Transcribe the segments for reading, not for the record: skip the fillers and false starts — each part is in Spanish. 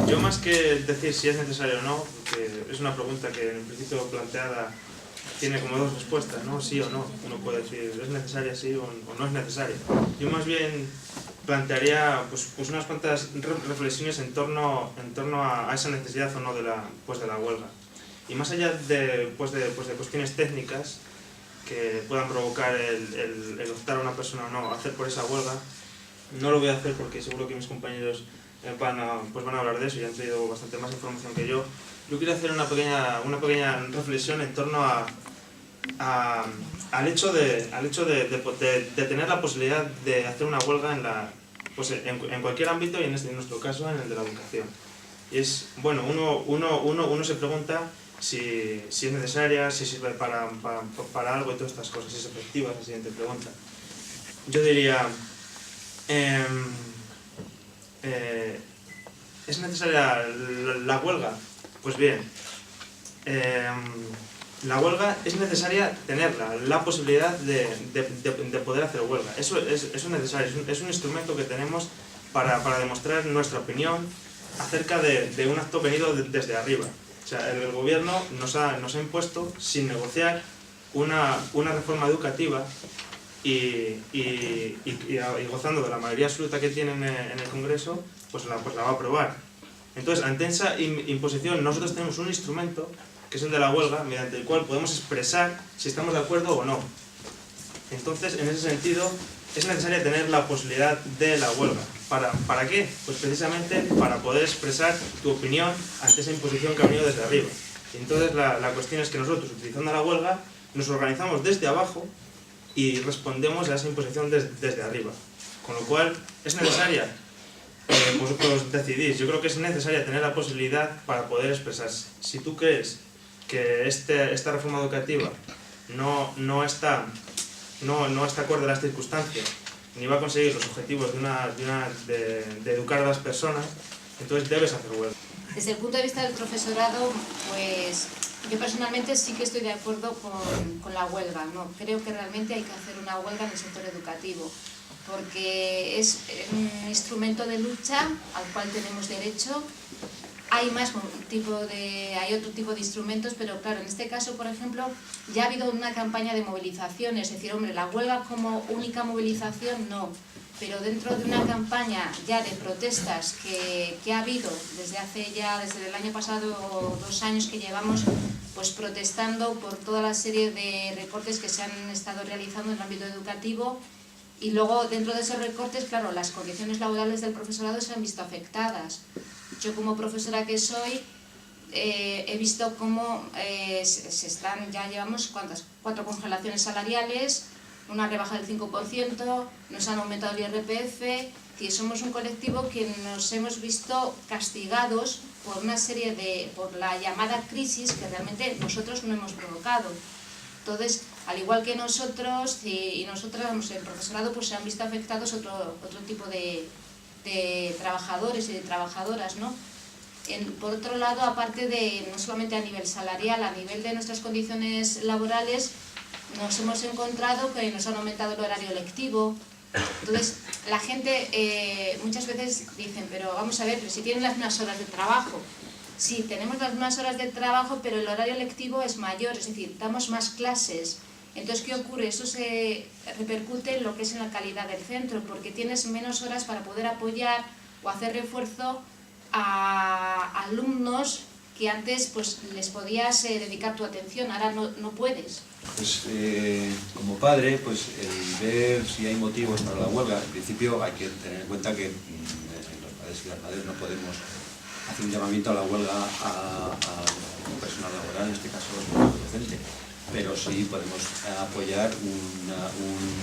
Yo más que decir si es necesario o no, porque es una pregunta que en principio planteada tiene como dos respuestas, ¿no? Sí o no. Uno puede decir, ¿es necesaria sí o no es necesaria? Yo más bien plantearía pues unas cuantas reflexiones en torno a esa necesidad o no de la huelga. Y más allá de cuestiones técnicas que puedan provocar el optar a una persona o no a hacer por esa huelga, no lo voy a hacer porque seguro que mis compañeros van a hablar de eso y han traído bastante más información que yo. Yo quiero hacer una pequeña reflexión en torno al hecho de tener la posibilidad de hacer una huelga en cualquier ámbito, y en nuestro caso en el de la educación. Y es, bueno, uno se pregunta si es necesaria, si sirve para algo y todas estas cosas, si es efectiva, es la siguiente pregunta. Yo diría, ¿es necesaria la huelga? Pues bien, la huelga es necesaria tenerla, la posibilidad de poder hacer huelga. Eso es necesario, es un instrumento que tenemos para demostrar nuestra opinión acerca de un acto venido desde arriba. O sea, el gobierno nos ha impuesto, sin negociar, una reforma educativa y gozando de la mayoría absoluta que tiene en el Congreso, pues la va a aprobar. Entonces, ante esa imposición, nosotros tenemos un instrumento, que es el de la huelga, mediante el cual podemos expresar si estamos de acuerdo o no. Entonces, en ese sentido, es necesario tener la posibilidad de la huelga. ¿Para qué? Pues precisamente para poder expresar tu opinión ante esa imposición que ha venido desde arriba. Y entonces la cuestión es que nosotros, utilizando la huelga, nos organizamos desde abajo y respondemos a esa imposición desde arriba. Con lo cual, ¿es necesaria? Vosotros decidís. Yo creo que es necesaria tener la posibilidad para poder expresarse. Si tú crees que esta reforma educativa no está acorde a las circunstancias, ni va a conseguir los objetivos de educar a las personas, entonces debes hacer huelga. Desde el punto de vista del profesorado, pues yo personalmente sí que estoy de acuerdo con la huelga, ¿no? Creo que realmente hay que hacer una huelga en el sector educativo, porque es un instrumento de lucha al cual tenemos derecho. Hay otro tipo de instrumentos, pero claro, en este caso, por ejemplo, ya ha habido una campaña de movilización, es decir, hombre, la huelga como única movilización no, pero dentro de una campaña ya de protestas que ha habido desde el año pasado, 2 años que llevamos, pues protestando por toda la serie de recortes que se han estado realizando en el ámbito educativo. Y luego, dentro de esos recortes, claro, las condiciones laborales del profesorado se han visto afectadas. Yo, como profesora que soy, he visto cómo ya llevamos 4 congelaciones salariales, una rebaja del 5%, nos han aumentado el IRPF, y somos un colectivo que nos hemos visto castigados por la llamada crisis que realmente nosotros no hemos provocado. Entonces, al igual que nosotros y nosotras, el profesorado, pues se han visto afectados otro tipo de trabajadores y de trabajadoras, ¿no? Por otro lado, aparte de no solamente a nivel salarial, a nivel de nuestras condiciones laborales, nos hemos encontrado que nos han aumentado el horario lectivo. Entonces, la gente muchas veces dicen, pero vamos a ver, pero si tienen las mismas horas de trabajo. Sí, tenemos las mismas horas de trabajo, pero el horario lectivo es mayor, es decir, damos más clases. Entonces, ¿qué ocurre? Eso se repercute en lo que es en la calidad del centro, porque tienes menos horas para poder apoyar o hacer refuerzo a alumnos que antes pues les podías dedicar tu atención, ahora no puedes. Pues como padre, pues el ver si hay motivos para la huelga, en principio hay que tener en cuenta que los padres y las madres no podemos hacer un llamamiento a la huelga a un personal laboral, en este caso docente, pero sí podemos apoyar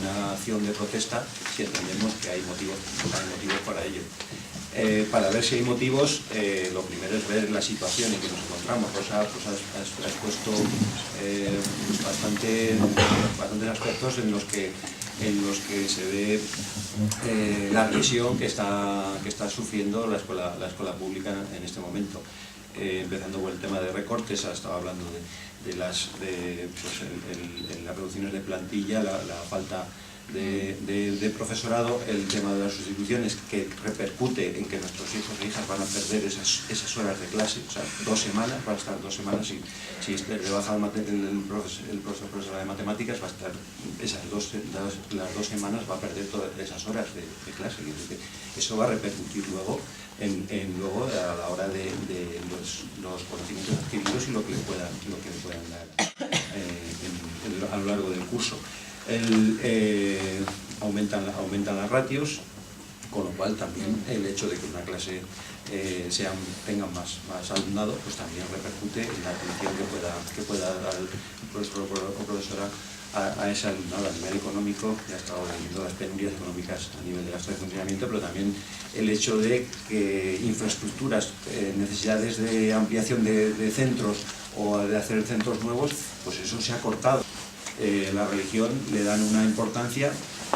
una acción de protesta si entendemos que hay motivos para ello. Para ver si hay motivos, lo primero es ver la situación en que nos encontramos. Rosa pues has puesto bastantes aspectos en los que se ve la agresión que está sufriendo la escuela pública en este momento. Empezando por el tema de recortes, estaba hablando de las reducciones de plantilla, la falta de profesorado el tema de las sustituciones, que repercute en que nuestros hijos e hijas van a perder esas horas de clase, o sea, 2 semanas, va a estar 2 semanas, si le baja el profesor de matemáticas, va a estar las 2 semanas, va a perder todas esas horas de clase. Eso va a repercutir luego a la hora de los conocimientos adquiridos y lo que le puedan dar a lo largo del curso. Aumentan las ratios, con lo cual también el hecho de que una clase tenga más alumnado, pues también repercute en la atención que pueda dar el profesor o profesora a ese alumnado a nivel económico. Ya he estado viendo las penurias económicas a nivel de gasto de funcionamiento, pero también el hecho de que infraestructuras, necesidades de ampliación de centros o de hacer centros nuevos, pues eso se ha cortado. La religión le dan una importancia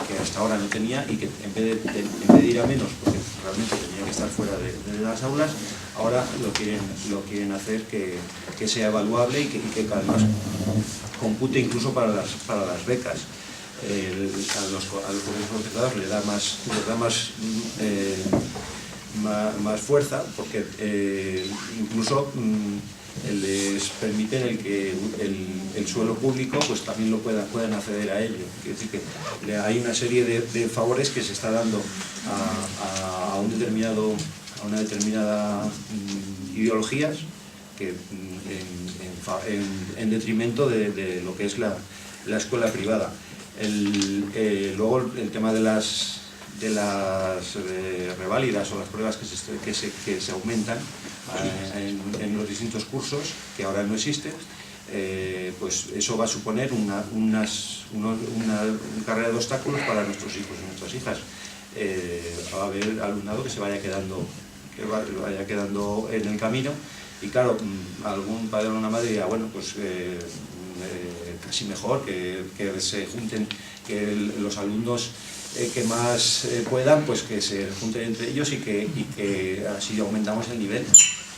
que hasta ahora no tenía, y que en vez de ir a menos, porque realmente tenía que estar fuera de las aulas, ahora lo quieren hacer que sea evaluable y que cada vez compute incluso para las becas. A los colegios concertados les da más fuerza, porque incluso les permiten el que el suelo público pues también lo puedan acceder a ello. Quiere decir que hay una serie de favores que se está dando a una determinada ideologías, que en detrimento de lo que es la escuela privada. Luego el tema de las reválidas o las pruebas que se aumentan en los distintos cursos, que ahora no existen, pues eso va a suponer una carrera de obstáculos para nuestros hijos y nuestras hijas. Va a haber alumnado que se vaya quedando en el camino, y claro, algún padre o una madre dirá, bueno, pues casi mejor que se junten, que los alumnos que más puedan, pues que se junten entre ellos y que así aumentamos el nivel.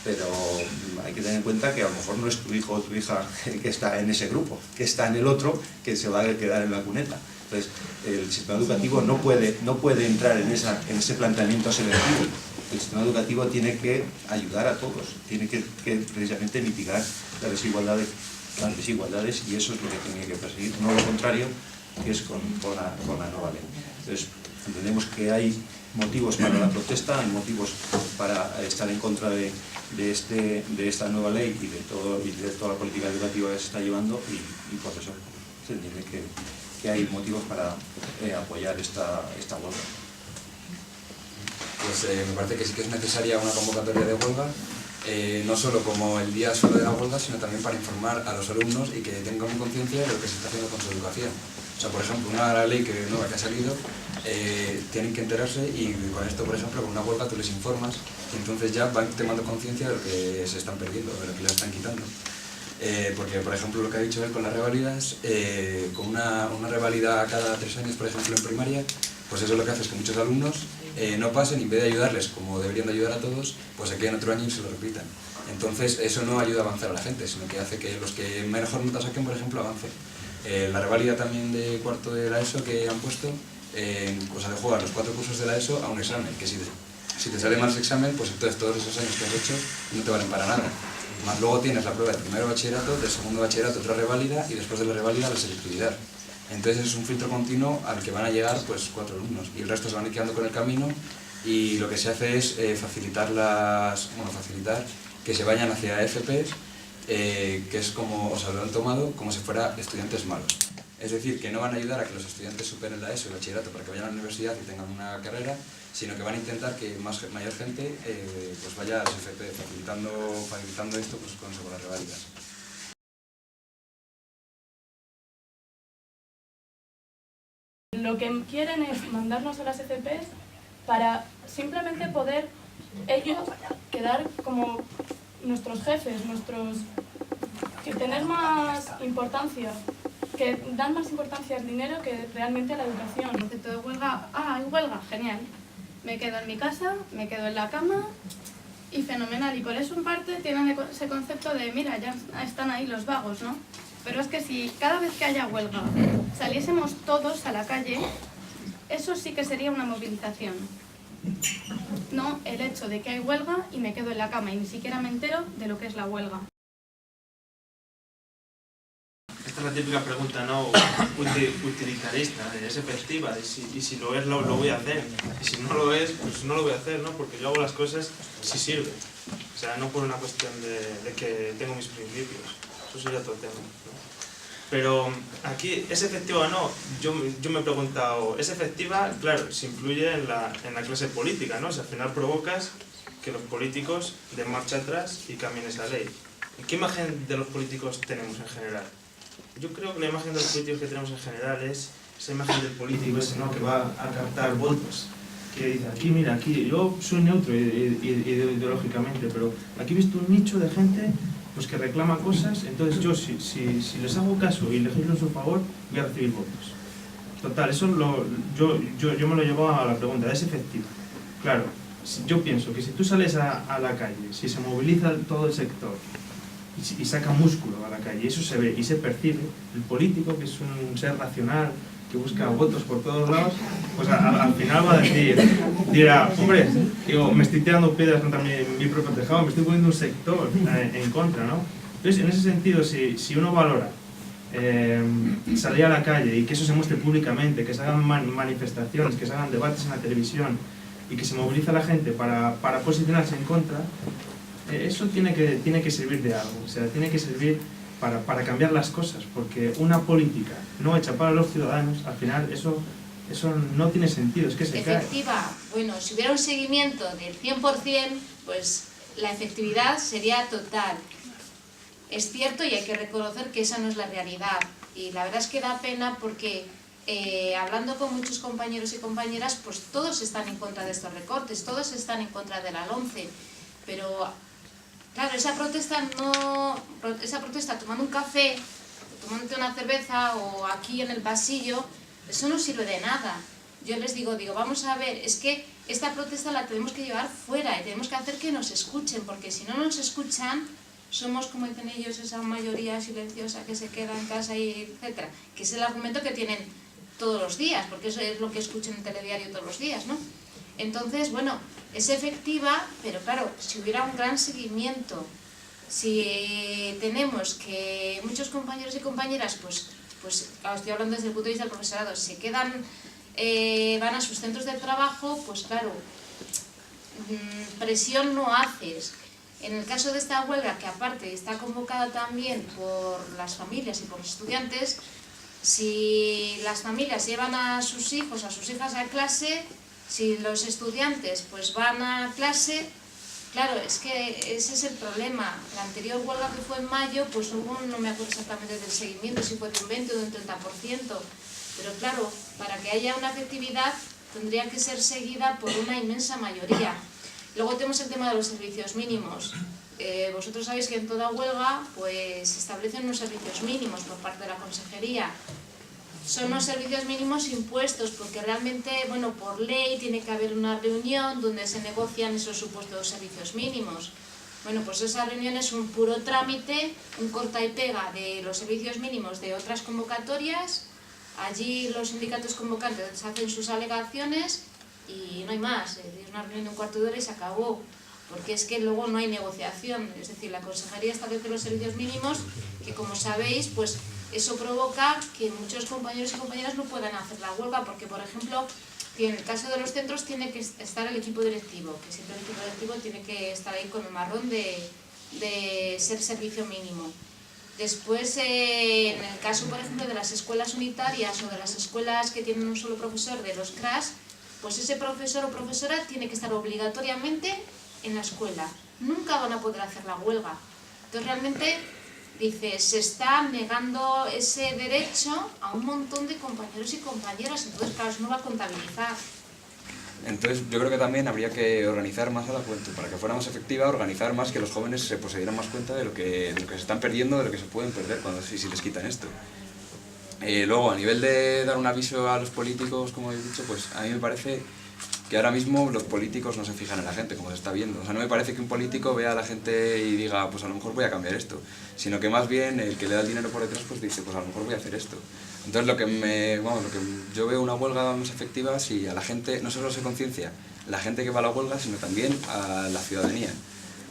Pero hay que tener en cuenta que a lo mejor no es tu hijo o tu hija que está en ese grupo, que está en el otro, que se va a quedar en la cuneta. Entonces, el sistema educativo no puede entrar en ese planteamiento selectivo. El sistema educativo tiene que ayudar a todos, tiene que precisamente mitigar las desigualdades, y eso es lo que tiene que perseguir, no lo contrario, que es con la nueva ley. Entonces, entendemos que hay motivos para la protesta, hay motivos para estar en contra de esta nueva ley y de toda la política educativa que se está llevando, y por eso se entiende que hay motivos para apoyar esta huelga. Pues me parece que sí que es necesaria una convocatoria de huelga, no solo como el día solo de la huelga, sino también para informar a los alumnos y que tengan conciencia de lo que se está haciendo con su educación. O sea, por ejemplo, una ley nueva que ha salido, tienen que enterarse, y con esto, por ejemplo, con una huelga tú les informas, y entonces ya van tomando conciencia de lo que se están perdiendo, de lo que les están quitando. Porque, por ejemplo, lo que ha dicho él con las reválidas, con una reválida cada 3 años, por ejemplo, en primaria, pues eso lo que hace es que muchos alumnos no pasen, y en vez de ayudarles como deberían de ayudar a todos, pues se queden otro año y se lo repitan. Entonces eso no ayuda a avanzar a la gente, sino que hace que los que mejor nota saquen, por ejemplo, avancen. La reválida también de cuarto de la ESO que han puesto, o sea, de jugar los 4 cursos de la ESO a un examen, que si te sale mal ese examen, pues entonces todos esos años que has hecho no te valen para nada. Más luego tienes la prueba del primero bachillerato, del segundo bachillerato otra reválida, y después de la reválida la selectividad. Entonces es un filtro continuo al que van a llegar pues 4 alumnos, y el resto se van a ir quedando con el camino, y lo que se hace es facilitar que se vayan hacia FPs, que es como, o sea, lo han tomado como si fuera estudiantes malos. Es decir, que no van a ayudar a que los estudiantes superen la ESO y el bachillerato para que vayan a la universidad y tengan una carrera, sino que van a intentar que mayor gente pues vaya a las FP, facilitando esto pues con las reválidas. Lo que quieren es mandarnos a las FPs para simplemente poder ellos quedar como nuestros jefes, que tener más importancia, que dan más importancia al dinero que realmente a la educación. El concepto de huelga, hay huelga, genial. Me quedo en mi casa, me quedo en la cama y fenomenal. Y por eso en parte tienen ese concepto de, mira, ya están ahí los vagos, ¿no? Pero es que si cada vez que haya huelga saliésemos todos a la calle, eso sí que sería una movilización. No el hecho de que hay huelga y me quedo en la cama y ni siquiera me entero de lo que es la huelga. Esta es la típica pregunta, ¿no? Utilitarista, ¿es efectiva? Y si lo es, lo voy a hacer. Y si no lo es, pues no lo voy a hacer, ¿no? Porque yo hago las cosas si sirve. O sea, no por una cuestión de que tengo mis principios. Eso sería otro tema, ¿no? Pero aquí, ¿es efectiva o no? Yo me he preguntado, ¿es efectiva? Claro, si influye en la clase política, ¿no? O sea, al final provocas que los políticos den marcha atrás y cambien esa ley. ¿Y qué imagen de los políticos tenemos en general? Yo creo que la imagen de los políticos que tenemos en general es esa imagen del político ese, ¿no? Que va a captar votos. Que dice, aquí, mira, aquí, yo soy neutro ideológicamente, pero aquí he visto un nicho de gente pues que reclama cosas, entonces yo si les hago caso y legislo en su favor, voy a recibir votos. Total, eso yo me lo llevo a la pregunta, ¿es efectivo? Claro, yo pienso que si tú sales a la calle, si se moviliza todo el sector y saca músculo a la calle, eso se ve y se percibe, el político, que es un ser racional, que busca votos por todos lados, pues al final va a dirá, hombre, digo, me estoy tirando piedras contra mi propio tejado, me estoy poniendo un sector en contra, ¿no? Entonces, en ese sentido, si uno valora salir a la calle y que eso se muestre públicamente, que se hagan manifestaciones, que se hagan debates en la televisión y que se moviliza la gente para posicionarse en contra, eso tiene que servir de algo, o sea, tiene que servir para cambiar las cosas, porque una política no hecha para los ciudadanos, al final eso no tiene sentido, es que se cae. Efectiva, bueno, si hubiera un seguimiento del 100%, pues la efectividad sería total. Es cierto y hay que reconocer que esa no es la realidad, y la verdad es que da pena porque hablando con muchos compañeros y compañeras, pues todos están en contra de estos recortes, todos están en contra de la LOMCE, pero claro, esa protesta tomando un café, tomándote una cerveza o aquí en el pasillo, eso no sirve de nada. Yo les digo, vamos a ver, es que esta protesta la tenemos que llevar fuera y tenemos que hacer que nos escuchen, porque si no nos escuchan, somos, como dicen ellos, esa mayoría silenciosa que se queda en casa y etcétera, que es el argumento que tienen todos los días, porque eso es lo que escuchan en telediario todos los días, ¿no? Entonces, bueno, es efectiva, pero claro, si hubiera un gran seguimiento, si tenemos que muchos compañeros y compañeras, pues claro, estoy hablando desde el punto de vista del profesorado, se quedan, van a sus centros de trabajo, pues claro, presión no haces. En el caso de esta huelga, que aparte está convocada también por las familias y por los estudiantes, si las familias llevan a sus hijos, a sus hijas a clase, si los estudiantes pues van a clase, claro, es que ese es el problema. La anterior huelga que fue en mayo, pues hubo, no me acuerdo exactamente del seguimiento, si fue de un 20 o de un 30%, pero claro, para que haya una efectividad tendría que ser seguida por una inmensa mayoría. Luego tenemos el tema de los servicios mínimos. Vosotros sabéis que en toda huelga pues se establecen unos servicios mínimos por parte de la consejería. Son unos servicios mínimos impuestos porque realmente, bueno, por ley tiene que haber una reunión donde se negocian esos supuestos servicios mínimos. Bueno, pues esa reunión es un puro trámite, un corta y pega de los servicios mínimos de otras convocatorias. Allí los sindicatos convocantes hacen sus alegaciones y no hay más. Es una reunión de un cuarto de hora y se acabó. Porque es que luego no hay negociación. Es decir, la consejería establece los servicios mínimos que, como sabéis, pues eso provoca que muchos compañeros y compañeras no puedan hacer la huelga porque, por ejemplo, en el caso de los centros tiene que estar el equipo directivo, que siempre el equipo directivo tiene que estar ahí con el marrón de ser servicio mínimo. Después, en el caso, por ejemplo, de las escuelas unitarias o de las escuelas que tienen un solo profesor, de los CRAS, pues ese profesor o profesora tiene que estar obligatoriamente en la escuela. Nunca van a poder hacer la huelga. Entonces, realmente, se está negando ese derecho a un montón de compañeros y compañeras. Entonces, claro, eso no va a contabilizar. Entonces, yo creo que también habría que organizar más a la juventud, para que fuera más efectiva, organizar más, que los jóvenes se dieran más cuenta de lo que se están perdiendo, de lo que se pueden perder si les quitan esto. Luego, a nivel de dar un aviso a los políticos, como he dicho, pues a mí me parece que ahora mismo los políticos no se fijan en la gente, como se está viendo. O sea, no me parece que un político vea a la gente y diga, pues a lo mejor voy a cambiar esto, sino que más bien el que le da el dinero por detrás, pues dice, pues a lo mejor voy a hacer esto. Entonces lo que yo veo una huelga más efectiva si a la gente no solo se conciencia la gente que va a la huelga, sino también a la ciudadanía.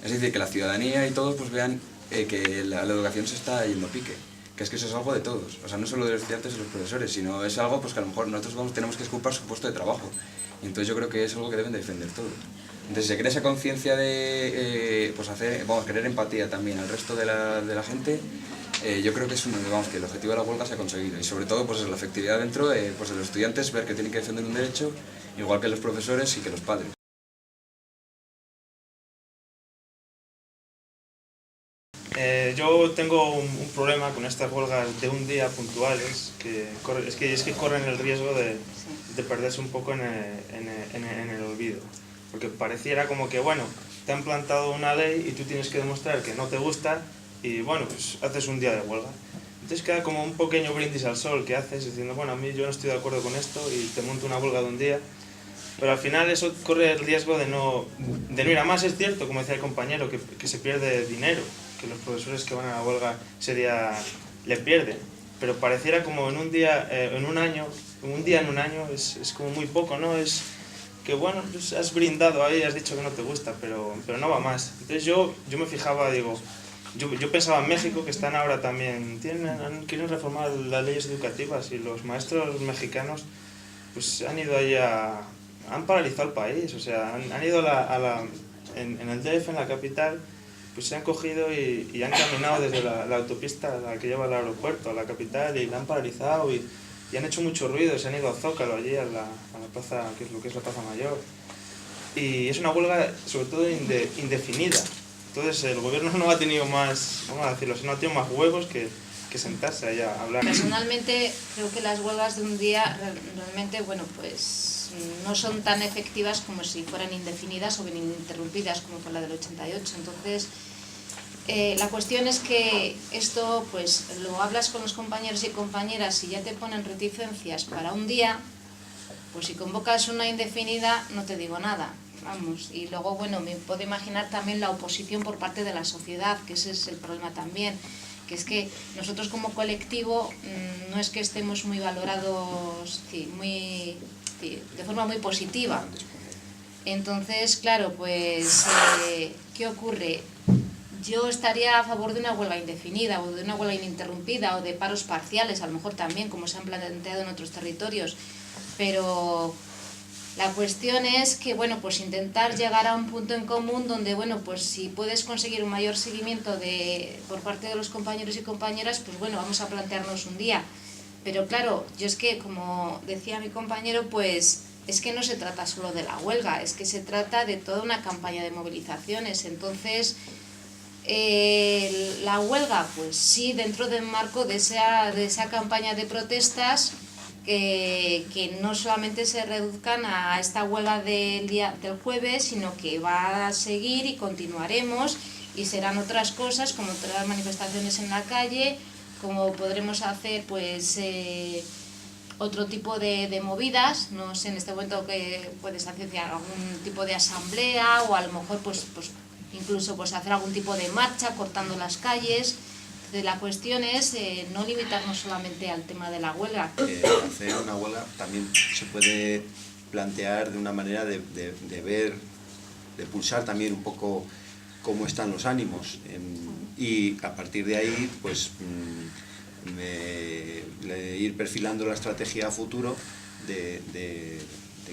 Es decir, que la ciudadanía y todos pues vean que la educación se está yendo a pique, que es que eso es algo de todos, o sea, no solo de los estudiantes y los profesores, sino es algo pues que a lo mejor nosotros tenemos que ocupar su puesto de trabajo, y entonces yo creo que es algo que deben de defender todos. Entonces si se crea esa conciencia de crear empatía también al resto de la gente, yo creo que es que el objetivo de la huelga se ha conseguido, y sobre todo pues la efectividad dentro de los estudiantes, ver que tienen que defender un derecho, igual que los profesores y que los padres. Yo tengo un problema con estas huelgas de un día puntuales, es que corren el riesgo de perderse un poco en el olvido. Porque pareciera como que, bueno, te han plantado una ley y tú tienes que demostrar que no te gusta y, bueno, pues haces un día de huelga. Entonces queda como un pequeño brindis al sol que haces diciendo, bueno, a mí yo no estoy de acuerdo con esto y te monto una huelga de un día. Pero al final eso corre el riesgo de no ir a más. Es cierto, como decía el compañero, que se pierde dinero, que los profesores que van a la huelga ese día le pierden. Pero pareciera como en un día en un año es como muy poco, ¿no? Es que, bueno, pues has brindado ahí, has dicho que no te gusta, pero no va más. Entonces yo me fijaba, digo, yo pensaba en México, que están ahora también, quieren reformar las leyes educativas, y los maestros mexicanos pues han ido ahí han paralizado el país, o sea, han ido en el DF, en la capital, pues se han cogido y han caminado desde la autopista, la que lleva al aeropuerto, a la capital, y la han paralizado y han hecho mucho ruido, se han ido a Zócalo, allí a la plaza, que es lo que es la Plaza Mayor. Y es una huelga sobre todo indefinida. Entonces el gobierno no ha tenido más, vamos a decirlo, no ha tenido más huevos que sentarse ahí a hablar. Personalmente creo que las huelgas de un día realmente, bueno, pues no son tan efectivas como si fueran indefinidas o bien ininterrumpidas como fue la del 88. Entonces la cuestión es que esto pues lo hablas con los compañeros y compañeras y ya te ponen reticencias para un día, pues si convocas una indefinida no te digo nada, vamos. Y luego, bueno, me puedo imaginar también la oposición por parte de la sociedad, que ese es el problema también, que es que nosotros como colectivo no es que estemos muy valorados de forma muy positiva. Entonces, claro, pues ¿qué ocurre? Yo estaría a favor de una huelga indefinida o de una huelga ininterrumpida o de paros parciales, a lo mejor también, como se han planteado en otros territorios, pero la cuestión es que, bueno, pues intentar llegar a un punto en común donde, bueno, pues si puedes conseguir un mayor seguimiento por parte de los compañeros y compañeras, pues bueno, vamos a plantearnos un día. Pero claro, yo es que, como decía mi compañero, pues es que no se trata solo de la huelga, es que se trata de toda una campaña de movilizaciones. Entonces, la huelga, pues sí, dentro del marco de esa campaña de protestas, que no solamente se reduzcan a esta huelga del jueves, sino que va a seguir y continuaremos, y serán otras cosas, como otras manifestaciones en la calle, como podremos hacer pues otro tipo de movidas, no sé en este momento que puedes hacer algún tipo de asamblea, o a lo mejor pues incluso pues hacer algún tipo de marcha cortando las calles. La cuestión es no limitarnos solamente al tema de la huelga. Hacer una huelga también se puede plantear de una manera de ver, de pulsar también un poco cómo están los ánimos, y a partir de ahí pues ir perfilando la estrategia a futuro de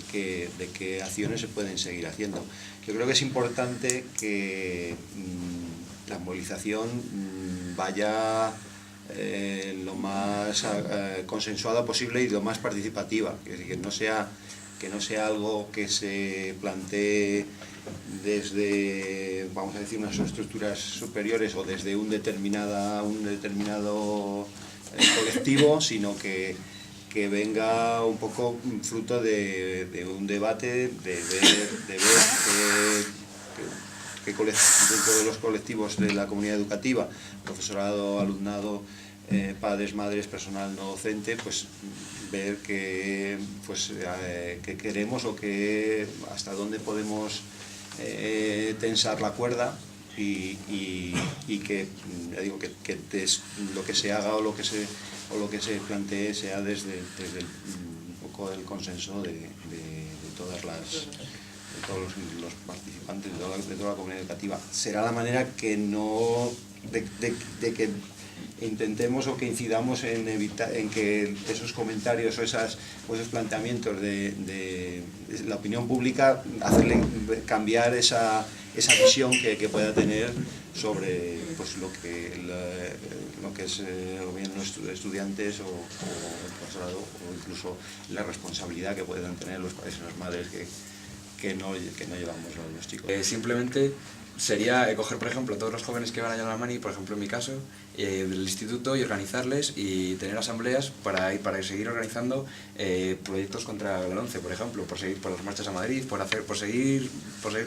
qué acciones se pueden seguir haciendo. Yo creo que es importante que la movilización vaya lo más consensuada posible y lo más participativa, que no sea algo que se plantee desde, vamos a decir, unas estructuras superiores o desde un determinado colectivo, sino que venga un poco fruto de un debate, de ver que dentro de los colectivos de la comunidad educativa, profesorado, alumnado, padres, madres, personal no docente, pues ver qué queremos o hasta dónde podemos tensar la cuerda, y que, ya digo, que lo que se haga o lo que se o lo que se plantee sea desde un poco el consenso de todos los participantes, de toda la comunidad educativa. Será la manera que no de que intentemos o que incidamos en evitar en que esos comentarios o esos planteamientos de la opinión pública, hacerle cambiar esa visión que pueda tener sobre pues, lo que es el gobierno de estudiantes o el profesorado, o incluso la responsabilidad que puedan tener los padres y las madres que no llevamos a los chicos. Simplemente sería coger, por ejemplo, a todos los jóvenes que van a la Mani, por ejemplo en mi caso, del instituto, y organizarles y tener asambleas para seguir organizando proyectos contra la LOMCE, por ejemplo, por seguir por las marchas a Madrid, por seguir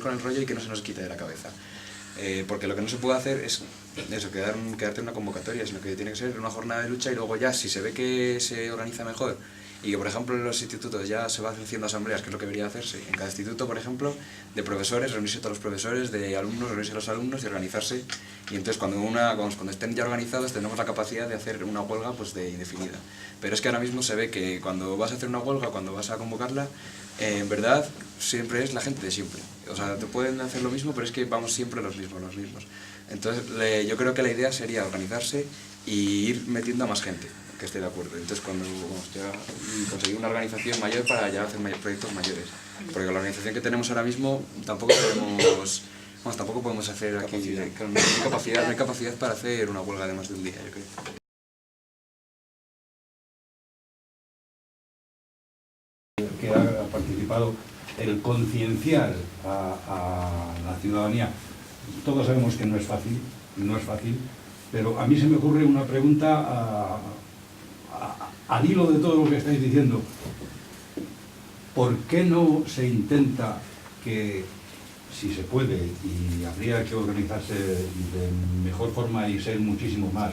con el rollo y que no se nos quite de la cabeza. Porque lo que no se puede hacer es eso, quedarte en una convocatoria, sino que tiene que ser una jornada de lucha, y luego ya, si se ve que se organiza mejor y que, por ejemplo, en los institutos ya se va haciendo asambleas, que es lo que debería hacerse en cada instituto, por ejemplo, de profesores, reunirse todos los profesores, de alumnos, reunirse los alumnos y organizarse, y entonces cuando estén ya organizados tenemos la capacidad de hacer una huelga pues de indefinida. Pero es que ahora mismo se ve que cuando vas a hacer una huelga, cuando vas a convocarla, en verdad siempre es la gente de siempre. O sea, te pueden hacer lo mismo, pero es que vamos siempre los mismos. Entonces yo creo que la idea sería organizarse y ir metiendo a más gente que esté de acuerdo. Entonces cuando conseguir una organización mayor para ya hacer proyectos mayores. Porque la organización que tenemos ahora mismo tampoco podemos hacer aquí, no hay capacidad para hacer una huelga de más de un día, yo creo. Que ha participado, el concienciar a la ciudadanía. Todos sabemos que no es fácil, pero a mí se me ocurre una pregunta al hilo de todo lo que estáis diciendo. ¿Por qué no se intenta que, si se puede, y habría que organizarse de mejor forma y ser muchísimo más,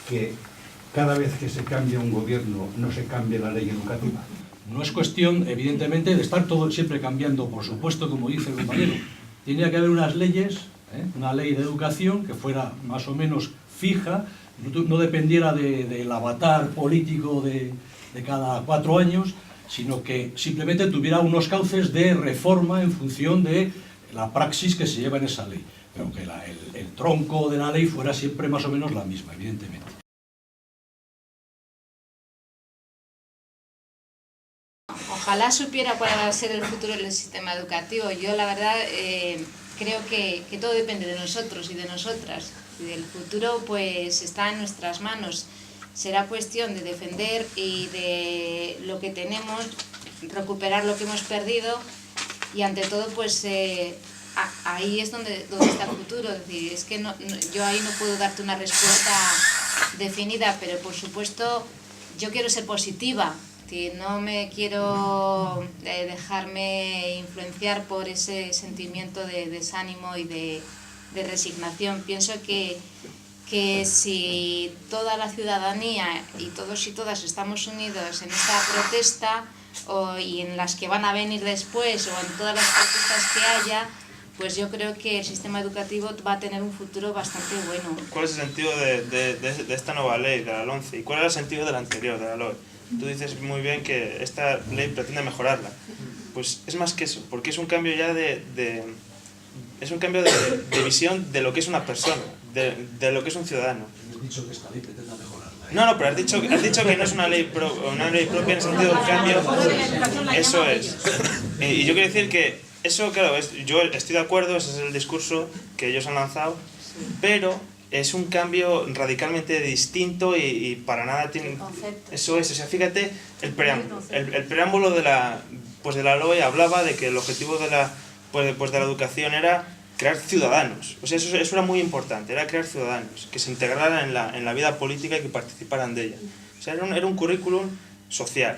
que cada vez que se cambia un gobierno no se cambie la ley educativa? No es cuestión, evidentemente, de estar todo siempre cambiando, por supuesto, como dice el compañero. Tenía que haber unas leyes, una ley de educación que fuera más o menos fija, no dependiera del avatar político de cada 4 años, sino que simplemente tuviera unos cauces de reforma en función de la praxis que se lleva en esa ley. Pero que el tronco de la ley fuera siempre más o menos la misma, evidentemente. Ojalá supiera cuál va a ser el futuro del sistema educativo. Yo, la verdad, creo que todo depende de nosotros y de nosotras. Y el futuro pues está en nuestras manos. Será cuestión de defender y de lo que tenemos, recuperar lo que hemos perdido, y ante todo pues ahí es donde está el futuro. Es decir, es que yo ahí no puedo darte una respuesta definida, pero por supuesto yo quiero ser positiva. No me quiero dejarme influenciar por ese sentimiento de desánimo y de resignación. Pienso que si toda la ciudadanía y todos y todas estamos unidos en esta protesta y en las que van a venir después, o en todas las protestas que haya, pues yo creo que el sistema educativo va a tener un futuro bastante bueno. ¿Cuál es el sentido de esta nueva ley, de la LOMCE? ¿Y cuál era el sentido de la anterior, de la LOE? Tú dices muy bien que esta ley pretende mejorarla. Pues es más que eso, porque es un cambio ya de visión de lo que es una persona, de lo que es un ciudadano. Has dicho que esta ley pretende mejorarla. No, pero has dicho que no es una ley propia en el sentido del cambio. Eso es. Y yo quiero decir que eso, claro, yo estoy de acuerdo, ese es el discurso que ellos han lanzado, pero es un cambio radicalmente distinto y para nada tiene... Eso es, o sea, fíjate, el preámbulo de la LOE hablaba de que el objetivo de la educación era crear ciudadanos. O sea, eso era muy importante, era crear ciudadanos, que se integraran en la vida política y que participaran de ella. O sea, era un currículum social.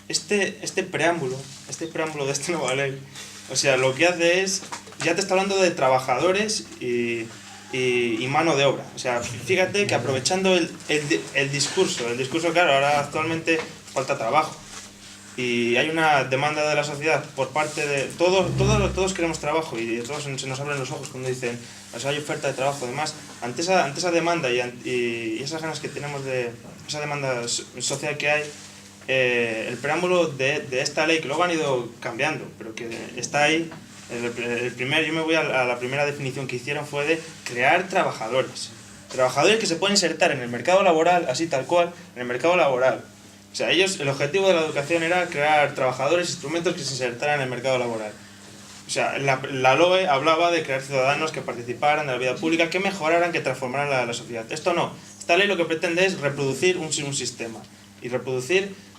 Este preámbulo de esta nueva ley, o sea, lo que hace es, ya te está hablando de trabajadores y mano de obra. O sea, fíjate que aprovechando el discurso, claro, ahora actualmente falta trabajo. y hay una demanda de la sociedad por parte de... Todos queremos trabajo y todos se nos abren los ojos cuando dicen, o sea, hay oferta de trabajo. Además, ante esa demanda y esas ganas que tenemos de esa demanda social que hay, el preámbulo de esta ley, que luego han ido cambiando, pero que está ahí, yo me voy a la primera definición que hicieron, fue de crear trabajadores. Trabajadores que se pueden insertar en el mercado laboral, así tal cual, en el mercado laboral. O sea, el objetivo de la educación era crear trabajadores, instrumentos que se insertaran en el mercado laboral. O sea, la LOE hablaba de crear ciudadanos que participaran de la vida pública, que mejoraran, que transformaran la sociedad. Esto no. Esta ley lo que pretende es reproducir un sistema. Y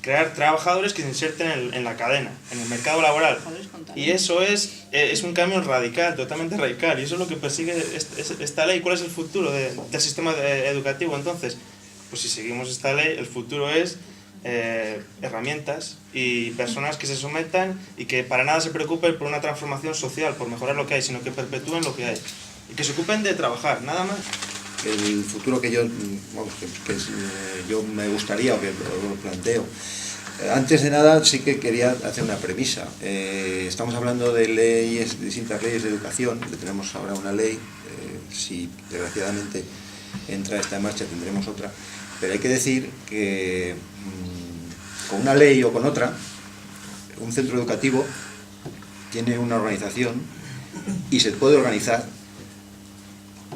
crear trabajadores que se inserten en la cadena, en el mercado laboral. Y eso es un cambio radical, totalmente radical. Y eso es lo que persigue esta ley. ¿Cuál es el futuro del sistema educativo entonces? Pues si seguimos esta ley, el futuro es herramientas y personas que se sometan y que para nada se preocupen por una transformación social, por mejorar lo que hay, sino que perpetúen lo que hay. Y que se ocupen de trabajar, nada más. El futuro que yo me gustaría o que lo planteo. Antes de nada sí que quería hacer una premisa. Estamos hablando de leyes, distintas leyes de educación, que tenemos ahora una ley, si desgraciadamente entra esta en marcha tendremos otra, pero hay que decir que con una ley o con otra, un centro educativo tiene una organización y se puede organizar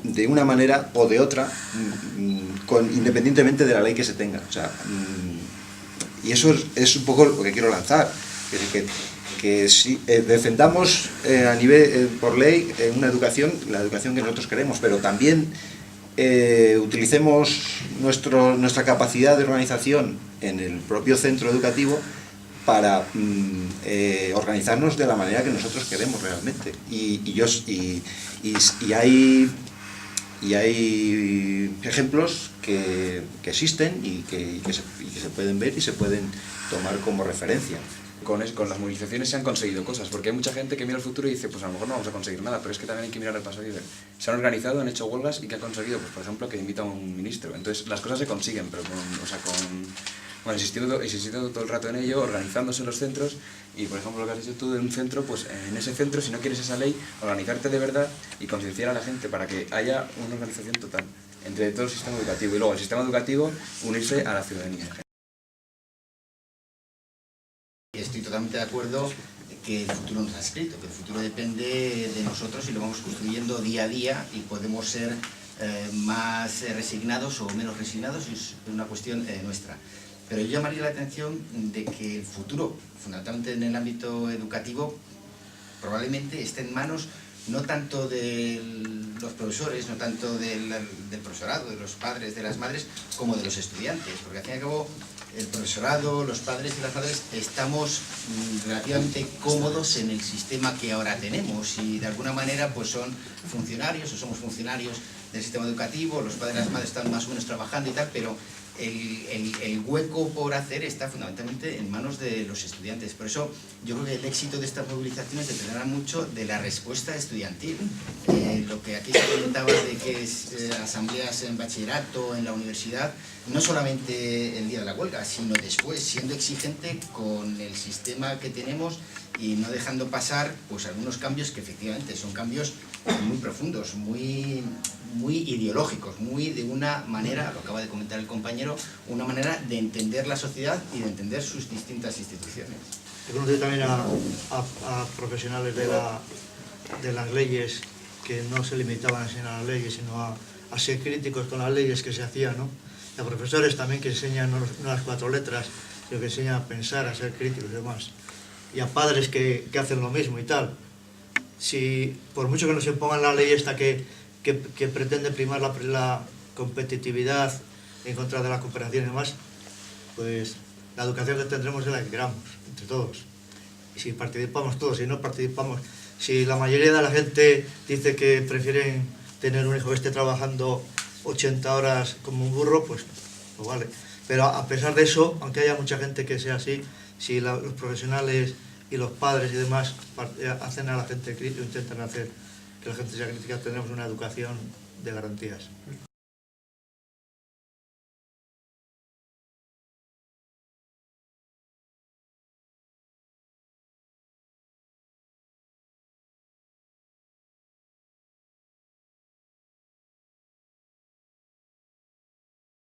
de una manera o de otra, independientemente de la ley que se tenga. O sea, y eso es un poco lo que quiero lanzar, que si defendamos a nivel por ley una educación, la educación que nosotros queremos, pero también utilicemos nuestra capacidad de organización en el propio centro educativo para organizarnos de la manera que nosotros queremos realmente. Y hay ejemplos que existen y que se pueden ver y se pueden tomar como referencia. Con las movilizaciones se han conseguido cosas, porque hay mucha gente que mira el futuro y dice, pues a lo mejor no vamos a conseguir nada, pero es que también hay que mirar el pasado y ver. Se han organizado, han hecho huelgas y ¿qué han conseguido? Pues por ejemplo que invita a un ministro. Entonces las cosas se consiguen, pero insistiendo todo el rato en ello, organizándose los centros y por ejemplo lo que has dicho tú de un centro, pues en ese centro, si no quieres esa ley, organizarte de verdad y concienciar a la gente para que haya una organización total entre todo el sistema educativo y luego el sistema educativo unirse a la ciudadanía. Estoy totalmente de acuerdo que el futuro no está escrito, que el futuro depende de nosotros y lo vamos construyendo día a día y podemos ser más resignados o menos resignados, es una cuestión nuestra. Pero yo llamaría la atención de que el futuro, fundamentalmente en el ámbito educativo, probablemente esté en manos no tanto de los profesores, no tanto del profesorado, de los padres, de las madres, como de los estudiantes, porque al fin y al cabo el profesorado, los padres y las madres estamos relativamente cómodos en el sistema que ahora tenemos y de alguna manera pues son funcionarios o somos funcionarios del sistema educativo, los padres y las madres están más o menos trabajando y tal, pero el hueco por hacer está fundamentalmente en manos de los estudiantes. Por eso yo creo que el éxito de estas movilizaciones dependerá mucho de la respuesta estudiantil. Lo que aquí se comentaba de que es asambleas en bachillerato, en la universidad, no solamente el día de la huelga, sino después, siendo exigente con el sistema que tenemos y no dejando pasar pues algunos cambios que efectivamente son cambios muy profundos, muy ideológicos, muy de una manera, lo acaba de comentar el compañero, una manera de entender la sociedad y de entender sus distintas instituciones. He conocido también a profesionales de las leyes que no se limitaban a enseñar las leyes, sino a ser críticos con las leyes que se hacían, ¿no? Y a profesores también que enseñan no las 4 letras, sino que enseñan a pensar, a ser críticos y demás. Y a padres que hacen lo mismo y tal. Si, por mucho que nos impongan la ley esta que pretende primar la competitividad en contra de la cooperación y demás, pues la educación que tendremos es la que queramos, entre todos. Y si participamos todos, si no participamos, si la mayoría de la gente dice que prefieren tener un hijo que esté trabajando 80 horas como un burro, pues vale. Pero a pesar de eso, aunque haya mucha gente que sea así, si los profesionales y los padres y demás hacen a la gente crítica, intentan hacer que la gente sea crítica, tendremos una educación de garantías.